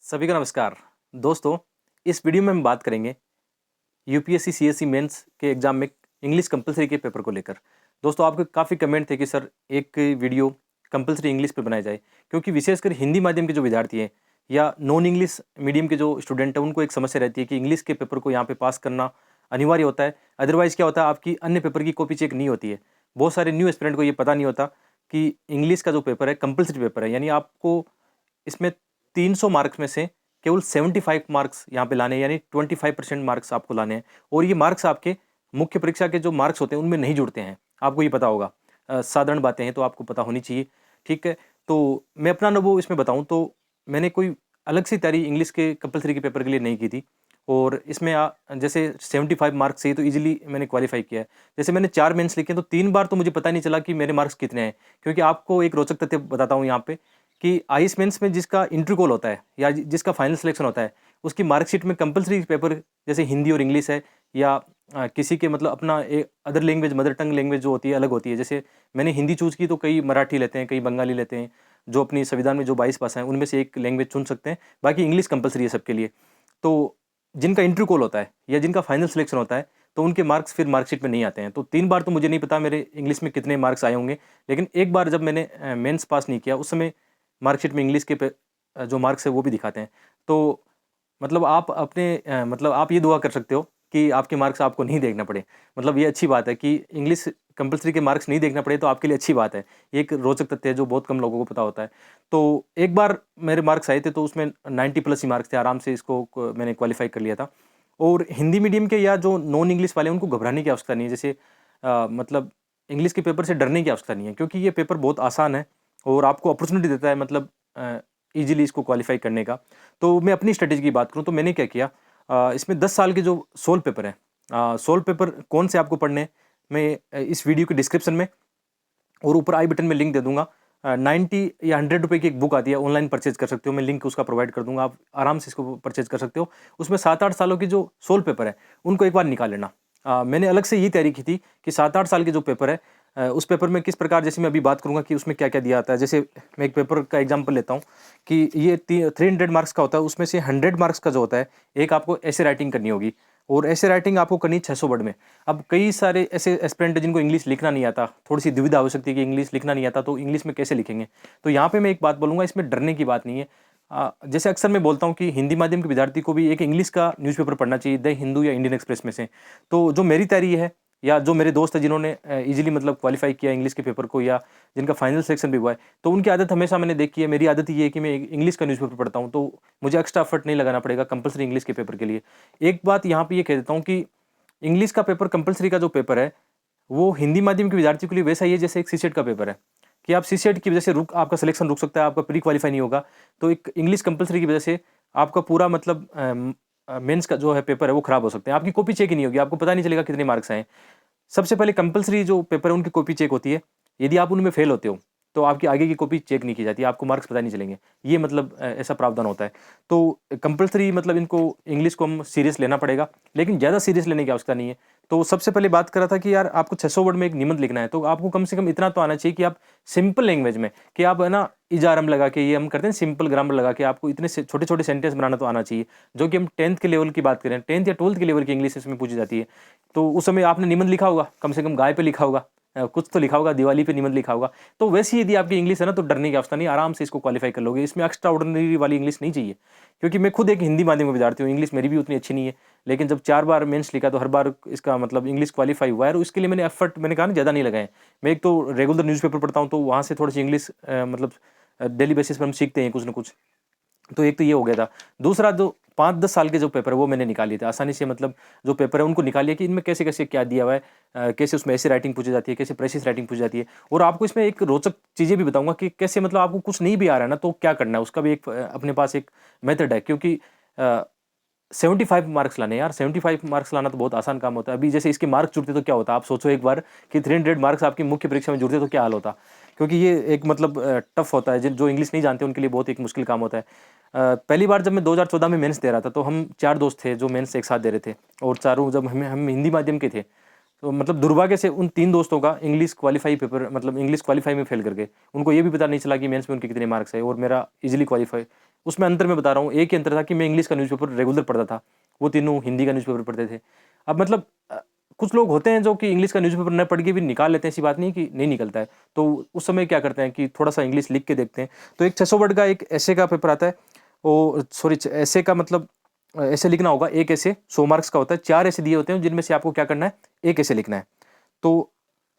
सभी को नमस्कार। दोस्तों, इस वीडियो में हम बात करेंगे यूपीएससी सीएससी मेंस के एग्जाम में इंग्लिश कंपलसरी के पेपर को लेकर। दोस्तों, आपके काफ़ी कमेंट थे कि सर एक वीडियो कंपलसरी इंग्लिश पे बनाया जाए, क्योंकि विशेषकर हिंदी माध्यम के जो विद्यार्थी हैं या नॉन इंग्लिश मीडियम के जो स्टूडेंट हैं, उनको एक समस्या रहती है कि इंग्लिश के पेपर को यहाँ पे पास करना अनिवार्य होता है। अदरवाइज़ क्या होता है, आपकी अन्य पेपर की कॉपी चेक नहीं होती है। बहुत सारे न्यू एस्पिरेंट को ये पता नहीं होता कि इंग्लिश का जो पेपर है कंपलसरी पेपर है, यानी आपको इसमें 300 मार्क्स में से केवल 75 मार्क्स यहाँ पे लाने हैं, यानी 25% मार्क्स आपको लाने हैं। और ये मार्क्स आपके मुख्य परीक्षा के जो मार्क्स होते हैं उनमें नहीं जुड़ते हैं, आपको ये पता होगा। साधारण बातें हैं तो आपको पता होनी चाहिए, ठीक है। तो मैं अपना अनुभव इसमें बताऊँ तो मैंने कोई अलग से तैयारी इंग्लिश के कंपलसरी के पेपर के लिए नहीं की थी। और इसमें जैसे 75 मार्क्स से तो ईजिली मैंने क्वालिफाई किया है। जैसे मैंने 4 मेंस लिखे हैं तो 3 बार तो मुझे पता नहीं चला कि मेरे मार्क्स कितने हैं, क्योंकि आपको एक रोचक तथ्य बताता हूँ यहाँ पे कि आईएएस मेंस में जिसका इंटरव्यू कॉल होता है या जिसका फाइनल सिलेक्शन होता है, उसकी मार्कशीट में कंपलसरी पेपर जैसे हिंदी और इंग्लिश है, या किसी के मतलब अपना other language mother tongue language जो होती है अलग होती है। जैसे मैंने हिंदी चूज़ की तो कई मराठी लेते हैं, कई बंगाली लेते हैं। जो अपनी संविधान में जो 22 भाषाएं हैं उनमें से एक लैंग्वेज चुन सकते हैं, बाकी इंग्लिश कंपलसरी है सबके लिए। तो जिनका इंटरव्यू कॉल होता है या जिनका फाइनल सिलेक्शन होता है तो उनके मार्क्स फिर मार्कशीट में नहीं आते हैं। तो 3 बार तो मुझे नहीं पता मेरे इंग्लिश में कितने मार्क्स आए होंगे, लेकिन एक बार जब मैंने मेंस पास नहीं किया उस समय मार्कशीट में इंग्लिश के जो मार्क्स है वो भी दिखाते हैं। तो मतलब आप अपने मतलब आप ये दुआ कर सकते हो कि आपके मार्क्स आपको नहीं देखना पड़े। मतलब ये अच्छी बात है कि इंग्लिश कंपलसरी के मार्क्स नहीं देखना पड़े, तो आपके लिए अच्छी बात है। ये एक रोचक तथ्य है जो बहुत कम लोगों को पता होता है। तो एक बार मेरे मार्क्स आए थे तो उसमें 90 प्लस ही मार्क्स थे, आराम से इसको मैंने क्वालिफाई कर लिया था। और हिंदी मीडियम के या जो नॉन इंग्लिश वाले हैं उनको घबराने की आवश्यकता नहीं है। जैसे मतलब इंग्लिश के पेपर से डरने की आवश्यकता नहीं है, क्योंकि ये पेपर बहुत आसान है और आपको अपॉर्चुनिटी देता है, मतलब ईजिली इसको क्वालिफाई करने का। तो मैं अपनी स्ट्रेटेजी की बात करूँ तो मैंने क्या किया, इसमें 10 साल के जो सोल पेपर हैं, सोल पेपर कौन से आपको पढ़ने हैं, मैं इस वीडियो के डिस्क्रिप्शन में और ऊपर आई बटन में लिंक दे दूंगा। 90 या 100 रुपये की एक बुक आती है, ऑनलाइन परचेज कर सकते हो, मैं लिंक उसका प्रोवाइड कर दूंगा, आप आराम से इसको परचेज कर सकते हो। उसमें 7-8 सालों की जो सोल पेपर है उनको एक बार निकाल लेना। मैंने अलग से ये तैयारी की थी कि 7-8 साल के जो पेपर है, उस पेपर में किस प्रकार, जैसे मैं अभी बात करूंगा कि उसमें क्या क्या दिया आता है। जैसे मैं एक पेपर का एग्जाम्पल लेता हूँ कि ये 300 मार्क्स का होता है, उसमें से 100 मार्क्स का जो होता है, एक आपको ऐसे राइटिंग करनी होगी, और ऐसे राइटिंग आपको करनी 600 वर्ड में। अब कई सारे ऐसे एस्पिरेंट हैं जिनको इंग्लिश लिखना नहीं आता, थोड़ी सी दुविधा हो सकती है कि इंग्लिश लिखना नहीं आता तो इंग्लिश में कैसे लिखेंगे। तो यहाँ पे मैं एक बात बोलूँगा, इसमें डरने की बात नहीं है। जैसे अक्सर मैं बोलता हूँ कि हिंदी माध्यम के विद्यार्थी को भी एक इंग्लिश का न्यूज़पेपर पढ़ना चाहिए, द हिंदू या इंडियन एक्सप्रेस में से। तो जो मेरी तैयारी है या जो मेरे दोस्त हैं जिन्होंने ईजिली मतलब क्वालिफाई किया इंग्लिश के पेपर को, या जिनका फाइनल सिलेक्शन भी हुआ है, तो उनकी आदत हमेशा मैंने देखी है, मेरी आदत ये है कि मैं इंग्लिश का न्यूज़पेपर पढ़ता हूँ, तो मुझे एक्स्ट्रा एफर्ट नहीं लगाना पड़ेगा कंपलसरी इंग्लिश के पेपर के लिए। एक बात यहाँ पे ये कह देता हूँ कि इंग्लिश का पेपर कंपलसरी का जो पेपर है वो हिंदी माध्यम के विद्यार्थियों के लिए वैसा ही है जैसे एक सीसेट का पेपर है, कि आप सीसेट की वजह से आपका सिलेक्शन रुक सकता है, आपका प्री क्वालिफाई नहीं होगा। तो एक इंग्लिश कंपलसरी की वजह से आपका पूरा मतलब मेंस का जो है पेपर है वो खराब हो सकते हैं, आपकी कॉपी चेक ही नहीं होगी, आपको पता नहीं चलेगा कितने मार्क्स आए। सबसे पहले कंपलसरी जो पेपर है उनकी कॉपी चेक होती है, यदि आप उनमें फेल होते हो तो आपकी आगे की कॉपी चेक नहीं की जाती, आपको मार्क्स पता नहीं चलेंगे। ये मतलब ऐसा प्रावधान होता है। तो कंपलसरी मतलब इनको इंग्लिश को हम सीरियस लेना पड़ेगा, लेकिन ज़्यादा सीरियस लेने की आवश्यकता नहीं है। तो सबसे पहले बात कर रहा था कि यार आपको 600 वर्ड में एक निबंध लिखना है, तो आपको कम से कम इतना तो आना चाहिए कि आप सिंपल लैंग्वेज में, कि आप है ना इजारम लगा के, ये हम करते हैं सिंपल ग्रामर लगा के, आपको इतने छोटे छोटे सेंटेंस बनाना तो आना चाहिए। जो कि हम 10th के लेवल की बात करें, 10th या 12th के लेवल की इंग्लिश इसमें पूछी जाती है। तो उस समय आपने निबंध लिखा होगा, कम से कम गाय पे लिखा होगा, कुछ तो लिखा होगा, दिवाली पे निबंध लिखा होगा। तो वैसे यदि आपकी इंग्लिश है ना तो डरने की आवश्यकता नहीं, आराम से इसको क्वालिफाई कर लोगे। इसमें एक्स्ट्रा ऑर्डिनरी वाली इंग्लिश नहीं चाहिए, क्योंकि मैं खुद एक हिंदी माध्यम का विद्यार्थी हूँ, इंग्लिश मेरी भी उतनी अच्छी नहीं है, लेकिन जब 4 बार मेंस लिखा तो हर बार इसका मतलब इंग्लिश क्वालिफाई हुआ है। और इसके लिए मैंने एफर्ट, मैंने कहा ना, ज़्यादा नहीं लगाए। मैं एक तो रेगुलर न्यूज़पेपर पढ़ता हूँ तो वहाँ से थोड़ी सी इंग्लिश मतलब डेली बेसिस पर हम सीखते हैं कुछ ना कुछ। तो एक तो ये हो गया था। दूसरा जो 5-10 साल के जो पेपर है वो मैंने निकाल लिए थे आसानी से, मतलब जो पेपर है उनको निकाल लिया कि इनमें कैसे-कैसे क्या दिया हुआ है, कैसे उसमें ऐसे राइटिंग पूछी जाती है, कैसे प्रेसिस राइटिंग पूछी जाती है। और आपको इसमें एक रोचक चीज़ें भी बताऊँगा कि कैसे, मतलब आपको कुछ नहीं भी आ रहा है ना तो क्या करना है, उसका भी एक अपने पास एक मेथड है। क्योंकि 75 मार्क्स लाने हैं यार, 75 मार्क्स लाना तो बहुत आसान काम होता है। अभी जैसे इसके मार्क्स जुड़ते तो क्या होता? आप सोचो एक बार कि 300 मार्क्स आपकी मुख्य परीक्षा में जुड़ते तो क्या हाल होता? क्योंकि ये एक मतलब टफ होता है, जिन जो इंग्लिश नहीं जानते उनके लिए बहुत एक मुश्किल काम होता है। पहली बार जब मैं 2014 में मेंस दे रहा था तो हम 4 दोस्त थे जो मेंस एक साथ दे रहे थे, और चारों जब हम हिंदी माध्यम के थे, तो मतलब दुर्भाग्य से उन 3 दोस्तों का इंग्लिश क्वालीफाई पेपर, मतलब इंग्लिश क्वालीफाई में फेल कर गए। उनको ये भी पता नहीं चला कि मेंस में उनके कितने मार्क्स आए, और मेरा ईज़िली क्वालीफाई उसमें अंतर मैं बता रहा हूँ, एक ही अंतर था कि मैं इंग्लिश का न्यूज़पेपर रेगुलर पढ़ता था, वो तीनों हिंदी का न्यूज़पेपर पढ़ते थे। अब मतलब कुछ लोग होते हैं जो कि इंग्लिश का न्यूज़पेपर न पढ़ के भी निकाल लेते हैं, ऐसी बात नहीं कि नहीं निकलता है। तो उस समय क्या करते हैं कि थोड़ा-सा इंग्लिश लिख के देखते हैं। तो एक 600 वर्ड का एक एसे का पेपर आता है, वो सॉरी एसे का मतलब ऐसे लिखना होगा, एक एसे 100 मार्क्स का होता है, 4 एसे दिए होते हैं जिनमें से आपको क्या करना है, एक एसे लिखना है। तो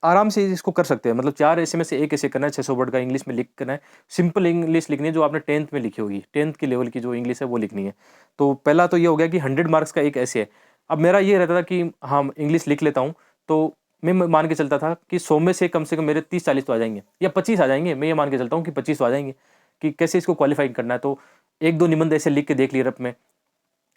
आराम से इसको कर सकते हैं, मतलब 4 एसे में से एक एसे करना है, 600 वर्ड का इंग्लिश में लिख करना है। सिंपल इंग्लिश लिखनी है जो आपने 10th में लिखी होगी, 10th के लेवल की जो इंग्लिश है वो लिखनी है। तो पहला तो ये हो गया कि 100 मार्क्स का एक एसे है। अब मेरा ये रहता था कि हाँ, इंग्लिश लिख लेता हूँ, तो मैं मान के चलता था कि 100 में से कम मेरे 30-40 तो आ जाएँगे या 25 आ जाएँगे। मैं ये मान के चलता हूँ कि 25 तो आ जाएँगे, कि कैसे इसको क्वालीफाई करना है। तो 1-2 निबंध ऐसे लिख के देख लिए रफ में।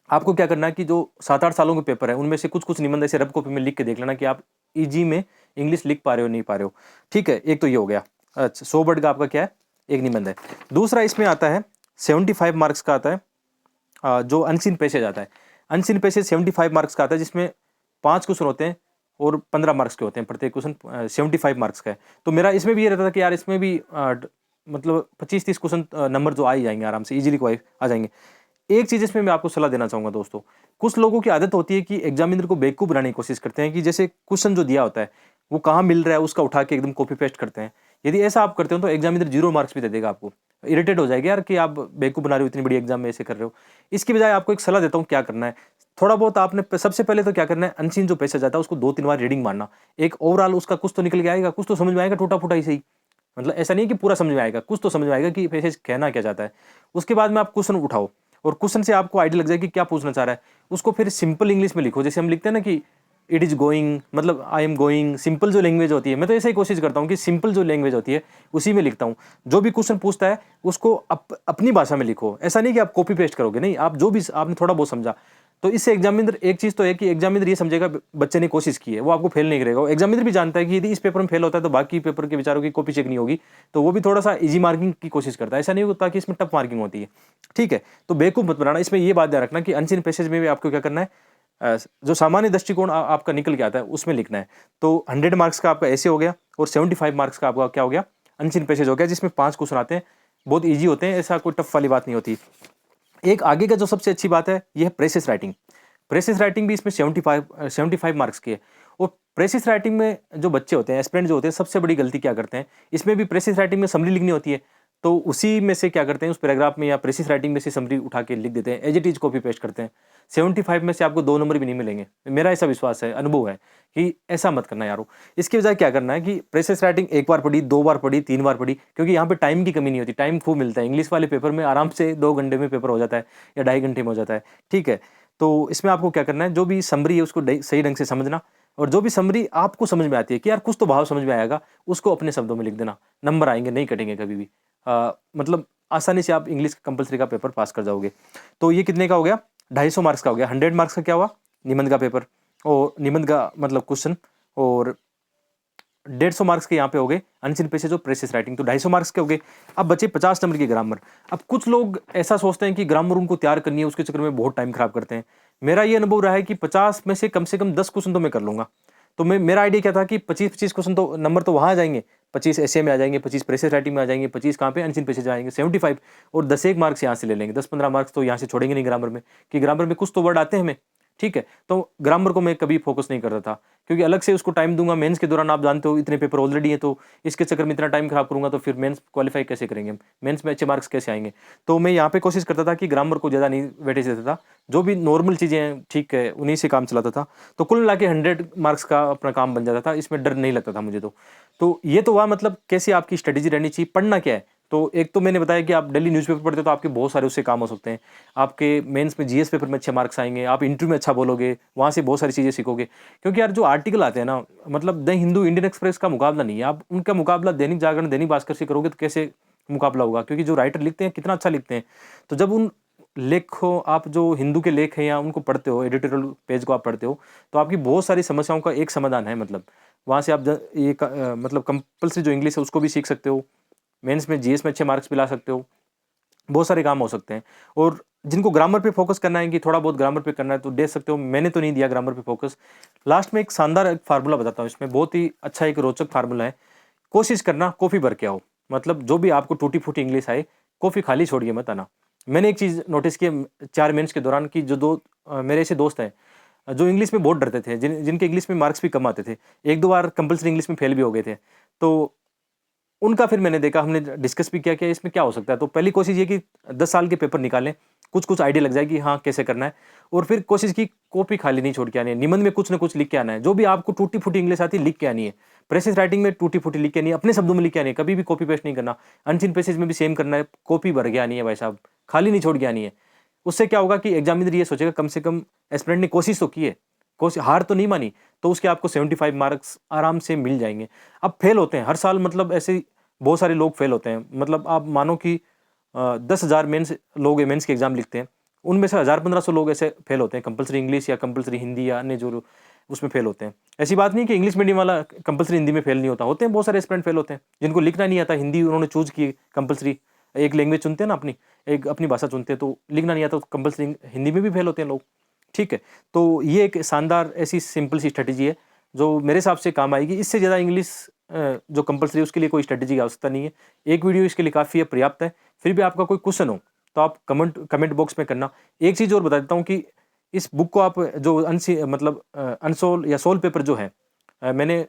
आपको क्या करना है कि जो 7-8 सालों के पेपर है, उनमें से कुछ-कुछ निबंध ऐसे रफ कॉपी में लिख के देख लेना कि आप ईजी में इंग्लिश लिख पा रहे हो, नहीं पा रहे हो। ठीक है, एक तो ये हो गया। अच्छा, 100 वर्ड का आपका क्या है, एक निबंध है। दूसरा इसमें आता है 75 मार्क्स का आता है, जो अनसीन पैसेज आता है। अनसीन पैसेज 75 मार्क्स का आता है, जिसमें 5 क्वेश्चन होते हैं और 15 मार्क्स के होते हैं, प्रत्येक क्वेश्चन 75 मार्क्स का है। तो मेरा इसमें भी ये रहता था कि यार इसमें भी मतलब 25-30 क्वेश्चन नंबर जो आ ही जाएंगे, आराम से इजीली आ जाएंगे। एक चीज़ इसमें मैं आपको सलाह देना चाहूँगा दोस्तों, कुछ लोगों की आदत होती है कि एग्जामिनर को बेवकूफ़ बनाने की कोशिश करते हैं, कि जैसे क्वेश्चन जो दिया होता है वो कहाँ मिल रहा है उसका उठा के एकदम कॉपी पेस्ट करते हैं। यदि ऐसा आप करते हो तो एग्जामिनर 0 मार्क्स भी दे देगा आपको। इरिटेट हो जाएगा यार कि आप बेवकूफ़ बना रहे हो, इतनी बड़ी एग्जाम में ऐसे कर रहे हो। इसकी बजाय आपको एक सलाह देता हूँ क्या करना है। थोड़ा बहुत आपने सबसे पहले तो क्या करना है, अनसीन जो पैसेज आता है उसको 2-3 बार रीडिंग मारना। एक ओवरऑल उसका कुछ तो निकल के आएगा, कुछ तो समझ में आएगा, टूटा-फूटा ही सही। मतलब ऐसा नहीं है कि पूरा समझ में आएगा, कुछ तो समझ में आएगा कि पैसेज कहना क्या चाहता है। उसके बाद में आप क्वेश्चन उठाओ और क्वेश्चन से आपको आइडिया लग जाए कि क्या पूछना चाह रहा है। उसको फिर सिंपल इंग्लिश में लिखो, जैसे हम लिखते हैं ना कि इट इज़ गोइंग, मतलब आई एम गोइंग। सिंपल जो लैंग्वेज होती है, मैं तो ऐसे ही कोशिश करता हूँ कि सिंपल जो लैंग्वेज होती है उसी में लिखता हूँ। जो भी क्वेश्चन पूछता है उसको अपनी भाषा में लिखो। ऐसा नहीं कि आप कॉपी पेस्ट करोगे, नहीं, आप जो भी आपने थोड़ा बहुत समझा तो इससे एग्जामिनर, एक चीज़ तो है कि एग्जामिनर ये समझेगा बच्चे ने कोशिश की है, वो आपको फेल नहीं करेगा। एग्जामिनर भी जानता है कि यदि इस पेपर में फेल होता है तो बाकी पेपर के बेचारों की कॉपी चेक नहीं होगी, तो वो भी थोड़ा सा इजी मार्किंग की कोशिश करता है। ऐसा नहीं होता कि इसमें टफ मार्किंग होती है। ठीक है, तो बेवकूफ़ मत बनाना। इसमें ये बात ध्यान रखना कि अनसीन पैसेज में भी आपको क्या करना है, जो सामान्य दृष्टिकोण आपका निकल के आता है उसमें लिखना है। तो 100 मार्क्स का आपका ऐसे हो गया और 75 मार्क्स का आपका क्या हो गया, अनसीन पैसेज हो गया, जिसमें 5 क्वेश्चन आते हैं, बहुत ईजी होते हैं, ऐसा कोई टफ वाली बात नहीं होती। एक आगे का जो सबसे अच्छी बात है, ये है प्रेसिस राइटिंग। प्रेसिस राइटिंग भी इसमें 75 मार्क्स की है। और प्रेसिस राइटिंग में जो बच्चे होते हैं, एस्पिरेंट जो होते हैं, सबसे बड़ी गलती क्या करते हैं, इसमें भी प्रेसिस राइटिंग में समरी लिखनी होती है, तो उसी में से क्या करते हैं, उस पैराग्राफ में या प्रेसिस राइटिंग में से समरी उठा के लिख देते हैं, as it is copy paste करते हैं। 75 में से आपको 2 नंबर भी नहीं मिलेंगे। मेरा ऐसा विश्वास है, अनुभव है कि ऐसा मत करना यारो। इसकी बजाय क्या करना है कि प्रेसिस राइटिंग 1 बार पढ़ी, 2 बार पढ़ी, 3 बार पढ़ी, क्योंकि यहाँ पे टाइम की कमी नहीं होती, टाइम खूब मिलता है। इंग्लिश वाले पेपर में आराम से 2 घंटे में पेपर हो जाता है या 2.5 घंटे में हो जाता है। ठीक है, तो इसमें आपको क्या करना है, जो भी समरी है उसको सही ढंग से समझना, और जो भी समरी आपको समझ में आती है कि यार कुछ तो भाव समझ में आएगा, उसको अपने शब्दों में लिख देना। नंबर आएंगे, नहीं कटेंगे कभी भी। मतलब आसानी से आप इंग्लिश कंपलसरी का पेपर पास कर जाओगे। तो ये कितने का हो गया, 250 मार्क्स का हो गया। 100 मार्क्स का क्या हुआ, निबंध का पेपर, और निबंध का मतलब क्वेश्चन, और 150 मार्क्स के यहाँ पे हो गए अनसीन पैसेज और प्रेसिस राइटिंग, तो 250 मार्क्स के हो गए। अब बचे 50 नंबर की ग्रामर। अब कुछ लोग ऐसा सोचते हैं कि ग्रामर उनको तैयार करनी है, उसके चक्कर में बहुत टाइम खराब करते हैं। मेरा ये अनुभव रहा है कि 50 में से कम 10 क्वेश्चन तो मैं कर लूंगा। तो मेरा आइडिया क्या था कि 25-25 क्वेश्चन तो नंबर तो वहाँ आ जाएंगे, 25 एसे में आ जाएंगे, 25 प्रेसिस राइटिंग में आ जाएंगे, 25 कहाँ पे अनसीन पैसेज आएंगे, 75, और 10 मार्क्स यहाँ से ले लेंगे, 10-15 मार्क्स तो यहाँ से छोड़ेंगे नहीं ग्रामर में, कि ग्रामर में कुछ तो वर्ड आते हैं हमें। ठीक है, तो ग्रामर को मैं कभी फोकस नहीं करता था, क्योंकि अलग से उसको टाइम दूंगा। मेंस के दौरान आप जानते हो इतने पेपर ऑलरेडी हैं, तो इसके चक्कर में इतना टाइम खराब करूंगा तो फिर मेंस क्वालिफाई कैसे करेंगे, मेंस में अच्छे मार्क्स कैसे आएंगे। तो मैं यहाँ पे कोशिश करता था कि ग्रामर को ज़्यादा नहीं वेटेज देता था, जो भी नॉर्मल चीज़ें हैं ठीक है उन्हीं से काम चलाता था। तो कुल मिला के 100 मार्क्स का अपना काम बन जाता था, इसमें डर नहीं लगता था मुझे। तो ये तो हुआ मतलब कैसी आपकी स्ट्रेटेजी रहनी चाहिए, पढ़ना क्या है। तो एक तो मैंने बताया कि आप डेली न्यूज़पेपर पढ़ते हो तो आपके बहुत सारे उससे काम हो सकते हैं। आपके मेंस में जीएस पेपर में अच्छे मार्क्स आएंगे, आप इंटरव्यू में अच्छा बोलोगे, वहाँ से बहुत सारी चीज़ें सीखोगे। क्योंकि यार जो आर्टिकल आते हैं ना, मतलब द हिंदू, इंडियन एक्सप्रेस का मुकाबला नहीं है। आप उनका मुकाबला दैनिक जागरण, दैनिक भास्कर से करोगे तो कैसे मुकाबला होगा, क्योंकि जो राइटर लिखते हैं कितना अच्छा लिखते हैं। तो जब उन लेखों, आप जो हिंदू के लेख हैं या उनको पढ़ते हो, एडिटोरियल पेज को आप पढ़ते हो, तो आपकी बहुत सारी समस्याओं का एक समाधान है। मतलब वहाँ से आप मतलब कंपल्सरी जो इंग्लिश है उसको भी सीख सकते हो, मेंस में जीएस में अच्छे मार्क्स भी ला सकते हो, बहुत सारे काम हो सकते हैं। और जिनको ग्रामर पे फोकस करना है कि थोड़ा बहुत ग्रामर पे करना है तो दे सकते हो। मैंने तो नहीं दिया ग्रामर पे फोकस। लास्ट में एक शानदार एक फार्मूला बताता हूँ, इसमें बहुत ही अच्छा एक रोचक फार्मूला है। कोशिश करना कॉफ़ी भर के आओ, मतलब जो भी आपको टूटी फूटी इंग्लिश आए, कॉफ़ी खाली छोड़िए मत आना। मैंने एक चीज़ नोटिस की 4 मेंस के दौरान कि जो मेरे ऐसे दोस्त हैं जो इंग्लिश में बहुत डरते थे, जिनके इंग्लिश में मार्क्स भी कम आते थे, 1-2 बार कंपल्सरी इंग्लिश में फेल भी हो गए थे। तो उनका फिर मैंने देखा, हमने डिस्कस भी किया कि इसमें क्या हो सकता है। तो पहली कोशिश ये कि 10 साल के पेपर निकालें, कुछ-कुछ आइडिया लग जाए कि हाँ, कैसे करना है। और फिर कोशिश की कॉपी खाली नहीं छोड़ के आनी है, निबंध में कुछ न कुछ लिख के आना है। जो भी आपको टूटी-फूटी इंग्लिश आती है, लिख के आनी है। प्रेसिस राइटिंग में टूटी-फूटी लिख के आनी है, अपने शब्दों में लिख के आनी है, कभी भी कॉपी पेस्ट नहीं करना। अनसीन पैसेज में भी सेम करना है, कॉपी भर के आनी है भाई साहब, खाली नहीं छोड़ के आनी है। उससे क्या होगा कि एग्जामिनर ये सोचेगा कम से कम एस्पिरेंट ने कोशिश तो की है, हार तो नहीं मानी, तो उसके आपको 75 मार्क्स आराम से मिल जाएँगे। अब फेल होते हैं हर साल, मतलब ऐसे बहुत सारे लोग फेल होते हैं। मतलब आप मानो कि 10,000 मेंस लोग मेंस के एग्ज़ाम लिखते हैं, उनमें से 1000-1500 लोग ऐसे फेल होते हैं कंपल्सरी इंग्लिश या कंपल्सरी हिंदी या अन्य जो उसमें फेल होते हैं। ऐसी बात नहीं कि इंग्लिश मीडियम वाला कंपल्सरी हिंदी में फेल नहीं होता, होते हैं बहुत सारे एस्पिरेंट फेल होते हैं, जिनको लिखना नहीं आता, हिंदी उन्होंने चूज़ की कंपल्सरी, एक लैंग्वेज चुनते हैं ना अपनी, एक अपनी भाषा चुनते हैं, तो लिखना नहीं आता तो कंपल्सरी हिंदी में भी फेल होते हैं लोग, ठीक है? तो ये एक शानदार ऐसी सिंपल सी स्ट्रैटेजी है, जो मेरे हिसाब से काम आएगी। इससे ज़्यादा इंग्लिश जो कंपल्सरी है उसके लिए कोई स्ट्रैटेजी की आवश्यकता नहीं है। एक वीडियो इसके लिए काफ़ी है, पर्याप्त है। फिर भी आपका कोई क्वेश्चन हो तो आप कमेंट बॉक्स में करना। एक चीज़ और बता देता हूँ कि इस बुक को आप जो मतलब अनसोल्व या सोल्व पेपर जो है, मैंने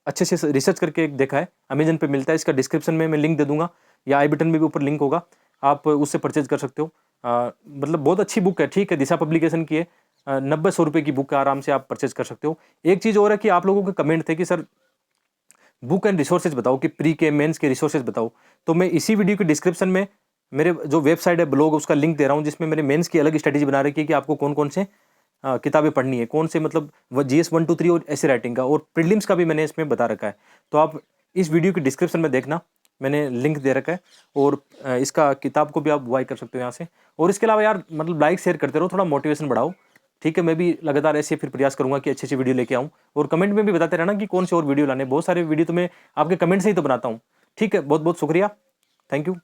अच्छे से रिसर्च करके देखा है, अमेज़न पे मिलता है, इसका डिस्क्रिप्शन में मैं लिंक दे दूँगा या आई बटन में भी ऊपर लिंक होगा, आप उससे परचेज़ कर सकते हो। मतलब बहुत अच्छी बुक है, ठीक है, दिशा पब्लिकेशन की है। 90-100 रुपए की बुक है, आराम से आप परचेज़ कर सकते हो। एक चीज़ और है कि आप लोगों के कमेंट थे कि सर बुक एंड रिसोर्सेज बताओ, कि प्री के मेंस के रिसोर्सेज बताओ। तो मैं इसी वीडियो के डिस्क्रिप्शन में मेरे जो वेबसाइट है, ब्लॉग, उसका लिंक दे रहा हूँ, जिसमें मैंने मेंस की अलग स्ट्रैटेजी बना रखी है कि आपको कौन-कौन से किताबें पढ़नी है, कौन से मतलब जीएस 1, 2, 3 और ऐसे राइटिंग का, और प्रीलिम्स का भी मैंने इसमें बता रखा है। तो आप इस वीडियो के डिस्क्रिप्शन में देखना, मैंने लिंक दे रखा है, और इसका किताब को भी आप बाय कर सकते हो यहाँ से। और इसके अलावा यार मतलब लाइक शेयर करते रहो, थोड़ा मोटिवेशन बढ़ाओ, ठीक है? मैं भी लगातार ऐसे फिर प्रयास करूँगा कि अच्छी-अच्छी वीडियो लेके आऊँ, और कमेंट में भी बताते रहना कि कौन से और वीडियो लाने हैं। बहुत सारे वीडियो तो मैं आपके कमेंट से ही तो बनाता हूँ। ठीक है? बहुत-बहुत शुक्रिया। Thank you.